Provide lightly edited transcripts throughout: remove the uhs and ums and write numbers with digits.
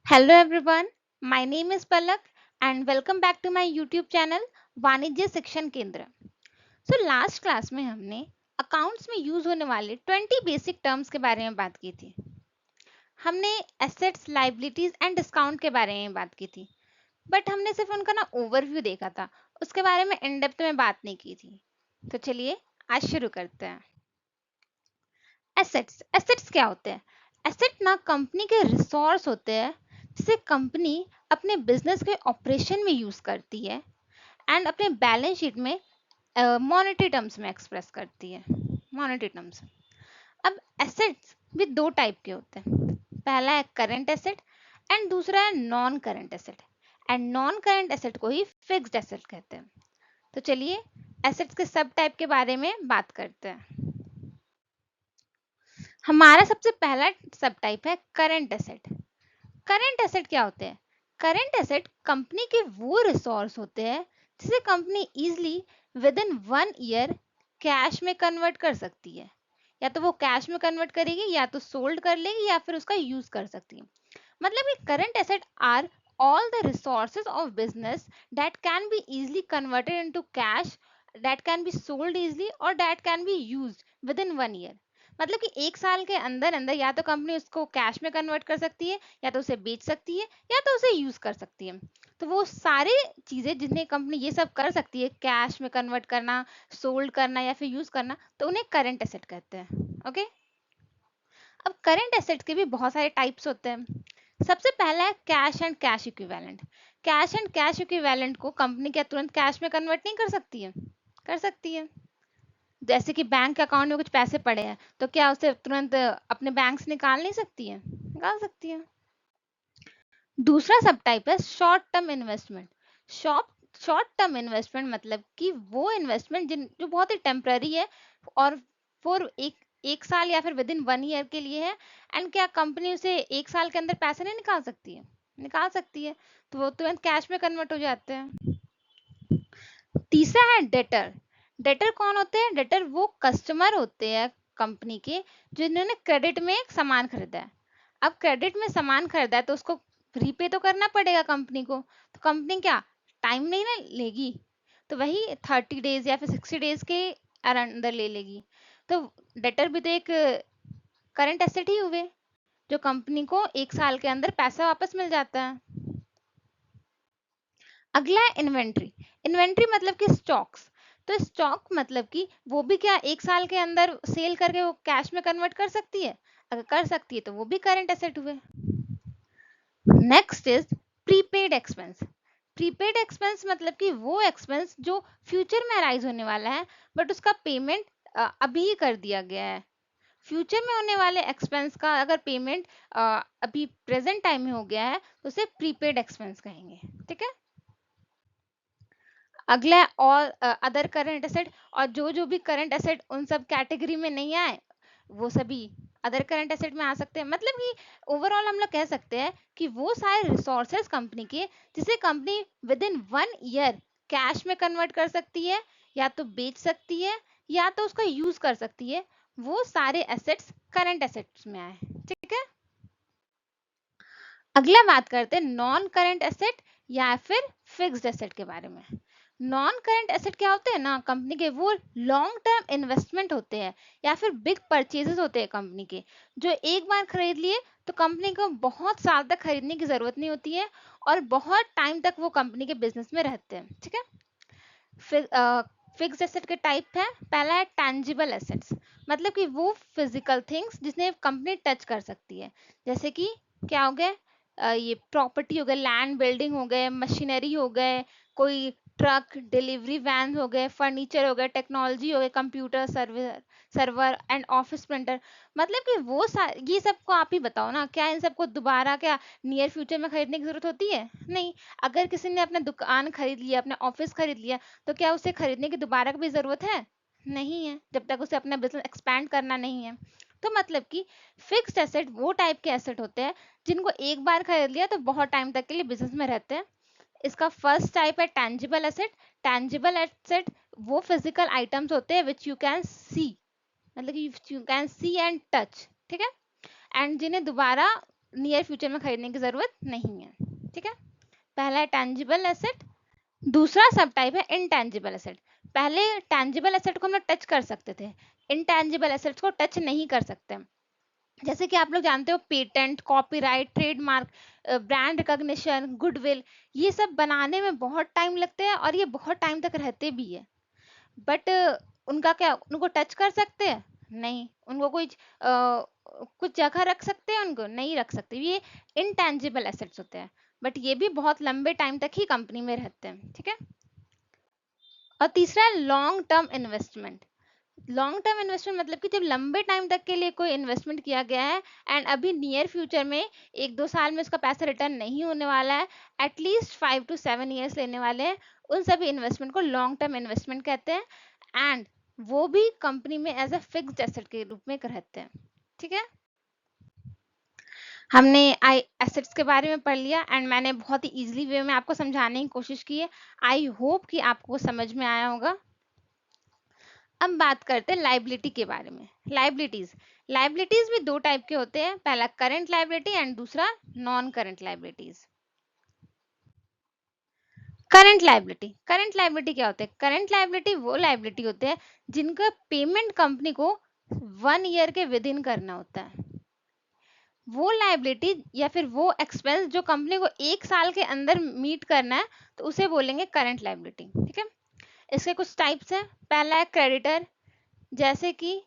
Hello everyone, my name is Palak and welcome back to my YouTube channel वाणिज्य शिक्षण केंद्र। So last class में हमने accounts में यूज होने वाले 20 बेसिक टर्म्स के बारे में बात की थी। हमने एसेट्स, लाइबिलिटीज एंड डिस्काउंट के बारे में बात की थी, बट हमने सिर्फ उनका ना ओवरव्यू देखा था, उसके बारे में इन डेप्थ में बात नहीं की थी। तो चलिए आज शुरू करते हैं। एसेट्स एसेट्स क्या होते हैं? एसेट ना कंपनी के रिसोर्स होते हैं जिसे कंपनी अपने बिजनेस के ऑपरेशन में यूज करती है एंड अपने बैलेंस शीट में मॉनेटरी टर्म्स में एक्सप्रेस करती है। Monetary terms. अब एसेट्स भी दो टाइप के होते हैं। पहला है करंट एसेट एंड दूसरा है non current asset. And non current asset को ही फिक्स्ड एसेट कहते हैं। तो चलिए एसेट्स के सब टाइप के बारे में बात करते हैं। हमारा सबसे पहला सब टाइप है करंट एसेट। करंट एसेट क्या होते हैं? करंट एसेट कंपनी के वो रिसोर्स होते हैं जिसे company easily with in 1 year cash में कन्वर्ट कर सकती है। या तो वो कैश में कन्वर्ट करेगी, या तो सोल्ड कर लेगी, या फिर उसका यूज कर सकती है। मतलब कि current asset are all the resources of business that can be easily converted into cash, that can be sold easily, or that can be used within 1 year। मतलब कि एक साल के अंदर अंदर या तो कंपनी उसको कैश में कन्वर्ट कर सकती है, या तो उसे बेच सकती है, या तो उसे यूज कर सकती है। तो वो सारे चीजें जिन्हें कंपनी ये सब कर सकती है, कैश में कन्वर्ट करना, सोल्ड करना या फिर यूज करना, तो उन्हें करंट एसेट कहते हैं। ओके। अब करंट एसेट्स के भी बहुत सारे टाइप्स होते हैं। सबसे पहला है cash and cash equivalent. Cash and cash equivalent को कंपनी क्या तुरंत कैश में कन्वर्ट नहीं कर सकती है? कर सकती है। जैसे कि बैंक अकाउंट में कुछ पैसे पड़े हैं, तो क्या उसे तुरंत अपने बैंक से निकाल नहीं सकती है? निकाल सकती है। दूसरा सब टाइप है short term investment. Short term investment मतलब कि वो इन्वेस्टमेंट जिन जो बहुत ही टेम्पररी है और फॉर एक साल या फिर विद इन 1 ईयर के लिए है। एंड क्या कंपनी उसे एक साल के अंदर पैसे नहीं निकाल सकती है? निकाल सकती है। तो वो तुरंत कैश में कन्वर्ट हो जाते हैं। तीसरा है डेटर। डेटर कौन होते हैं? डेटर वो कस्टमर होते हैं कंपनी के जिन्होंने क्रेडिट में एक सामान खरीदा है। अब क्रेडिट में सामान खरीदा है तो उसको रीपे तो करना पड़ेगा कंपनी को। तो कंपनी क्या टाइम नहीं ना लेगी? तो वही 30 डेज या फिर 60 डेज के अंदर ले लेगी। तो डेटर भी तो एक करंट एसेट ही हुए, जो कंपनी को एक साल के अंदर पैसा वापस मिल जाता है। अगला है इन्वेंट्री। इन्वेंट्री मतलब कि स्टॉक्स। तो स्टॉक मतलब कि वो भी क्या एक साल के अंदर सेल करके वो कैश में कन्वर्ट कर सकती है? अगर कर सकती है तो वो भी करंट एसेट हुए। Next is prepaid expense. Prepaid expense मतलब कि वो एक्सपेंस जो फ्यूचर में अराइज होने वाला है, बट उसका पेमेंट अभी ही कर दिया गया है। फ्यूचर में होने वाले एक्सपेंस का अगर पेमेंट अभी प्रेजेंट टाइम में हो गया है तो उसे प्रीपेड एक्सपेंस कहेंगे। ठीक है। अगला है और अदर करंट एसेट। और जो भी करंट एसेट उन सब कैटेगरी में नहीं आए, वो सभी अदर करंट एसेट में आ सकते हैं। मतलब कि ओवरऑल हम लोग कह सकते हैं कि वो सारे रिसोर्सेज कंपनी के जिसे company with in 1 year cash में कन्वर्ट कर सकती है, या तो बेच सकती है, या तो उसका यूज कर सकती है, वो सारे एसेट्स करंट एसेट्स में आए। ठीक है। अगला बात करते हैं नॉन करंट एसेट या फिर फिक्स्ड एसेट के बारे में। नॉन करंट एसेट क्या होते हैं ना, कंपनी के वो लॉन्ग टर्म इन्वेस्टमेंट होते हैं या फिर बिग परचेजेस होते हैं कंपनी के, जो एक बार खरीद लिए तो कंपनी को बहुत साल तक खरीदने की जरूरत नहीं होती है, और बहुत टाइम तक वो कंपनी के बिजनेस में रहते हैं। ठीक है। फिक्स्ड एसेट के टाइप है। पहला है टैंजिबल एसेट्स। मतलब कि वो फिजिकल थिंग्स जिन्हें कंपनी टच कर सकती है। जैसे कि क्या हो गए, ये प्रॉपर्टी हो गए, लैंड बिल्डिंग हो गए, मशीनरी हो गए, कोई ट्रक डिलीवरी वैन हो गए, फर्नीचर हो गए, टेक्नोलॉजी हो गए, computer server server and office printer. मतलब कि वो ये सबको आप ही बताओ ना, क्या इन सबको दोबारा क्या नियर फ्यूचर में खरीदने की जरूरत होती है? नहीं। अगर किसी ने अपना दुकान खरीद लिया, अपना ऑफिस खरीद लिया, तो क्या उसे खरीदने की दोबारा भी जरूरत है? नहीं है, जब तक उसे अपना बिजनेस एक्सपैंड करना नहीं है। तो मतलब कि फिक्स्ड एसेट वो टाइप के एसेट होते हैं जिनको एक बार खरीद लिया तो बहुत टाइम तक के लिए बिजनेस में रहते हैं। इसका फर्स्ट टाइप है टैंजिबल एसेट। टैंजिबल एसेट वो फिजिकल आइटम्स होते हैं विच यू कैन सी, मतलब कि you can see and touch. ठीक है। एंड जिन्हें दोबारा नियर फ्यूचर में खरीदने की जरूरत नहीं है। ठीक है, पहला है टेंजिबल एसेट, दूसरा सब टाइप है इनटेंजिबल एसेट। पहले टेंजिबल एसेट को हम लोग टच कर सकते थे, इनटेंजिबल एसेट्स को टच नहीं कर सकते। जैसे कि आप लोग जानते हो patent, copyright, trademark, brand recognition, goodwill, ये सब बनाने में बहुत टाइम लगते हैं और ये बहुत टाइम तक रहते भी है। बट उनका क्या, उनको टच कर सकते हैं? नहीं। उनको कोई कुछ जगह रख सकते हैं? उनको नहीं रख सकते। ये इनटेंजिबल एसेट्स होते हैं, बट ये भी बहुत लंबे टाइम तक ही कंपनी में रहते हैं। ठीक है, और तीसरा है long term investment. Long term investment मतलब कि जब लंबे टाइम तक के लिए कोई इन्वेस्टमेंट किया गया है एंड अभी नियर फ्यूचर में 1-2 साल में उसका पैसा रिटर्न नहीं होने वाला है, एटलीस्ट 5 to 7 years लेने वाले हैं, उन सभी इन्वेस्टमेंट को लॉन्ग टर्म इन्वेस्टमेंट कहते हैं एंड वो भी कंपनी में एज अ फिक्स्ड एसेट के रूप में रहते हैं। ठीक है, हमने आई एसेट्स के बारे में पढ़ लिया एंड मैंने बहुत ही इजीली वे में आपको समझाने की कोशिश की है। आई होप कि आपको समझ में आया होगा। अब बात करते हैं लाइबिलिटी के बारे में। लाइबिलिटीज, लाइबिलिटीज भी दो टाइप के होते हैं, पहला करंट लाइबिलिटी एंड दूसरा non current liabilities. Current liability, current liability क्या होते हैं? करंट लाइबिलिटी वो लाइबिलिटी होते हैं जिनका पेमेंट कंपनी को 1 year के विद इन करना होता है। वो लाइबिलिटी या फिर वो एक्सपेंस जो कंपनी को 1 साल के अंदर मीट करना है, तो उसे बोलेंगे करंट लाइबिलिटी। ठीक है, इसके कुछ टाइप्स हैं। पहला है क्रेडिटर, जैसे कि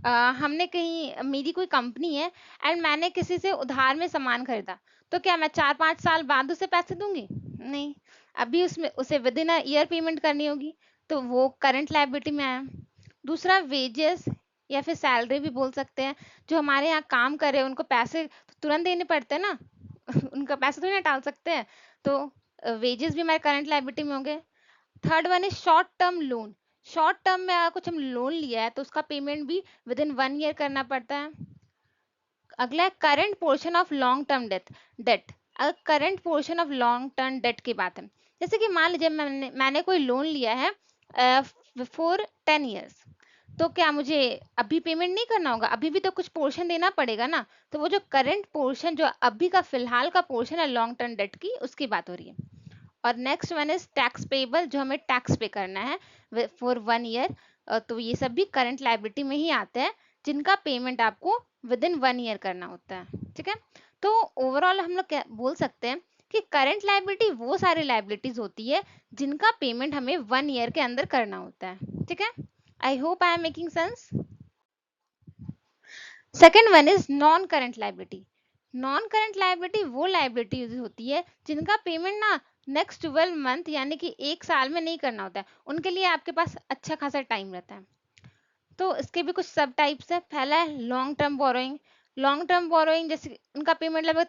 हमने कहीं, मेरी कोई कंपनी है एंड मैंने किसी से उधार में सामान खरीदा, तो क्या मैं 4-5 साल बाद उसे पैसे दूंगी? नहीं, अभी उसमें उसे with in a year payment करनी होगी, तो वो करंट लायबिलिटी में आया। दूसरा वेजेस या फिर सैलरी भी बोल सकते हैं, जो हमारे यहाँ काम कर रहे हैं उनको पैसे तो तुरंत देने पड़ते हैं ना उनका पैसा थोड़ी ना टाल सकते हैं, तो वेजेस भी हमारे करंट लायबिलिटी में होंगे। Third one is short term loan. Short term में अगर कुछ हम लोन लिया है तो उसका पेमेंट भी विद इन 1 year करना पड़ता है। अगला है current portion of long term debt. अगर current portion of long term debt की बात है, जैसे कि मान लीजिए मैंने कोई लोन लिया है फॉर 10 years, तो क्या मुझे अभी पेमेंट नहीं करना होगा? अभी भी तो कुछ पोर्शन देना पड़ेगा ना। तो वो जो करंट पोर्शन, जो अभी का फिलहाल का पोर्शन है लॉन्ग टर्म डेट की, उसकी बात हो रही है। और next one is tax payable, जो हमें टैक्स पे करना है फॉर 1 year। तो ये सब भी करंट लाइबिलिटी में ही आते हैं, जिनका पेमेंट आपको विद इन 1 year करना होता है। ठीक है, तो ओवरऑल हम लोग क्या बोल सकते हैं कि करंट लाइबिलिटी वो सारी लाइबिलिटीज होती है जिनका पेमेंट हमें 1 year के अंदर करना होता है। ठीक है, I hope I am making sense. Second one is non current liability. Non current liability वो लाइबिलिटी होती है जिनका पेमेंट ना नेक्स्ट 12 month यानी कि 1 साल में नहीं करना होता है, उनके लिए आपके पास अच्छा खासा टाइम रहता है। तो इसके भी कुछ सब टाइप्स है। पहला है long term borrowing. Long term borrowing जैसे उनका पेमेंट लगभग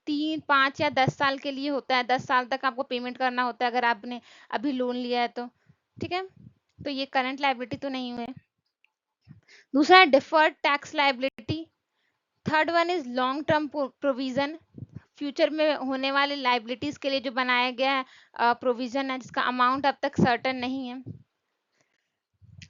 3, 5 या 10 साल के लिए होता है। 10 साल तक आपको पेमेंट करना होता है अगर आपने अभी लोन लिया है तो। ठीक है, तो ये करंट लाइबिलिटी तो नहीं हुए। दूसरा है deferred tax liability. Third one is long term provision, future में होने वाले लाइबिलिटीज के लिए जो बनाया गया है प्रोविजन है, जिसका अमाउंट अब तक सर्टन नहीं है।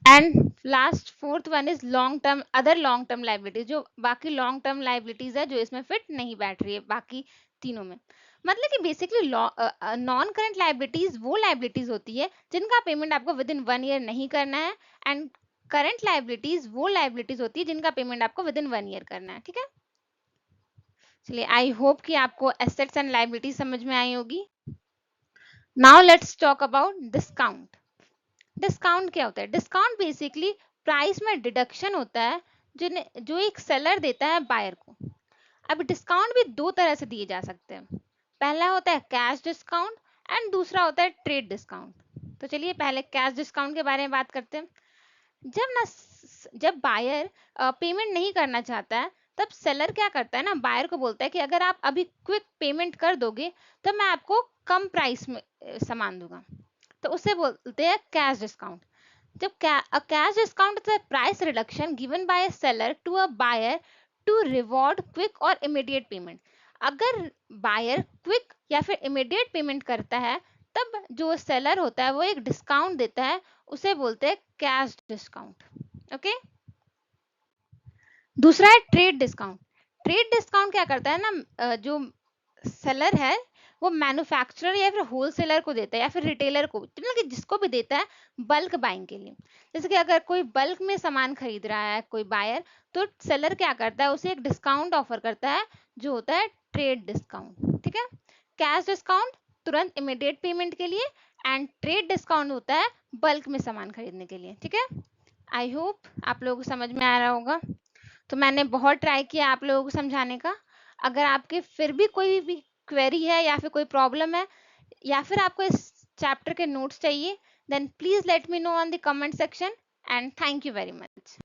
And last fourth one is long term other long term liabilities, जो बाकी लॉन्ग टर्म लाइबिलिटीज है जो इसमें फिट नहीं बैठ रही है बाकी तीनों में। मतलब कि बेसिकली नॉन करंट लाइबिलिटीज वो लाइबिलिटीज होती है जिनका पेमेंट आपको विद इन 1 year नहीं करना है, एंड करंट लाइबिलिटीज वो लाइबिलिटीज होती है जिनका पेमेंट आपको विद इन 1 year करना है। ठीक है, चलिए आई होप कि आपको एसेट्स एंड लाइबिलिटी समझ में आई होगी। Now let's talk about discount. Discount क्या होता है? डिस्काउंट बेसिकली प्राइस में डिडक्शन होता है जो एक सेलर देता है बायर को। अब डिस्काउंट भी दो तरह से दिए जा सकते हैं। पहला होता है कैश डिस्काउंट एंड दूसरा होता है ट्रेड डिस्काउंट। तो चलिए पहले कैश डिस्काउंट के बारे में बात करते हैं। जब बायर पेमेंट नहीं करना चाहता है, तब सेलर क्या करता है ना, बायर को बोलता है कि अगर आप अभी क्विक पेमेंट कर दोगे तो मैं आपको कम प्राइस में सामान दूंगा, तो उसे बोलते हैं कैश डिस्काउंट। जब cash discount is a price reduction given by a seller to a buyer to reward quick और इमीडिएट पेमेंट। अगर बायर क्विक या फिर इमीडिएट पेमेंट करता है, तब जो सेलर होता है वो एक डिस्काउंट देता है, उसे बोलते हैं कैश डिस्काउंट। ओके, दूसरा है ट्रेड डिस्काउंट। ट्रेड डिस्काउंट क्या करता है ना, जो सेलर है वो मैन्युफैक्चरर या फिर होलसेलर को देता है या फिर रिटेलर को, मतलब कि जिसको भी देता है बल्क बाइंग के लिए। जैसे कि अगर कोई बल्क में सामान खरीद रहा है कोई बायर, तो सेलर क्या करता है, उसे एक डिस्काउंट ऑफर करता है जो होता है ट्रेड डिस्काउंट। ठीक है, कैश डिस्काउंट तुरंत इमीडिएट पेमेंट के लिए, एंड ट्रेड डिस्काउंट होता है बल्क में सामान खरीदने के लिए। ठीक है, आई होप आप लोगों को समझ में आ रहा होगा। तो मैंने बहुत ट्राई किया आप लोगों को समझाने का। अगर आपके फिर भी कोई भी क्वेरी है या फिर कोई प्रॉब्लम है या फिर आपको इस चैप्टर के नोट्स चाहिए, then please let me know on the comment section, and thank you very much.